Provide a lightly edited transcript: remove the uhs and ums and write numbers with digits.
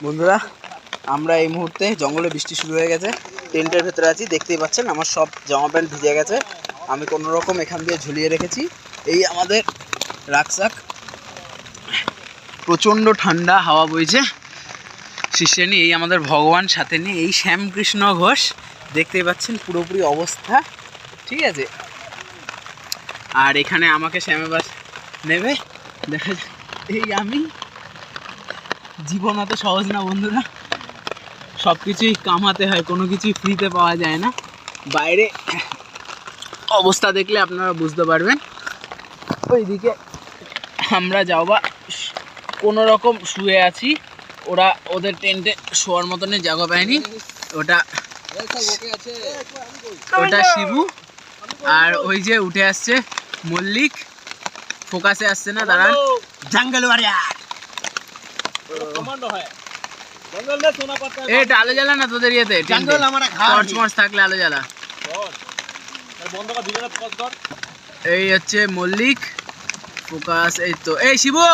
বন্ধুরা, আমরা এই মুহূর্তে জঙ্গলে বৃষ্টি শুরু হয়ে গেছে, টেন্টের ভেতরে আছি। দেখতেই পাচ্ছেন আমার সব জামা প্যান্ট ভিজে গেছে। আমি কোনো রকম এখান দিয়ে ঝুলিয়ে রেখেছি এই আমাদের রাকসাক। প্রচণ্ড ঠান্ডা হাওয়া বইছে শীর্ষে নিয়ে। এই আমাদের ভগবান সাথে নিয়ে, এই শ্যামকৃষ্ণ ঘোষ। দেখতেই পাচ্ছেন পুরোপুরি অবস্থা, ঠিক আছে। আর এখানে আমাকে শ্যামাবাস নেবে, দেখা যায় এই আমি। জীবন অত সহজ না বন্ধুরা, সব কিছুই কামাতে হয়, কোনো কিছুই ফ্রিতে পাওয়া যায় না। বাইরে অবস্থা দেখলে আপনারা বুঝতে পারবেন। ওইদিকে আমরা যাও বা কোনো রকম শুয়ে আছি, ওরা ওদের টেন্টে শোয়ার মতনই জায়গা পায়নি। ওটা শিবু, আর ওই যে উঠে আসছে মল্লিক। ফোকাসে আসছে না, দাঁড়ান। জঙ্গল ওয়ারিয়ার, এটা আলো জ্বালা না তোদের ইয়েতে, টর্চ মর্চ থাকলে আলো জ্বালা। এই হচ্ছে মল্লিক, ফোকাস। এই তো, এই শিবু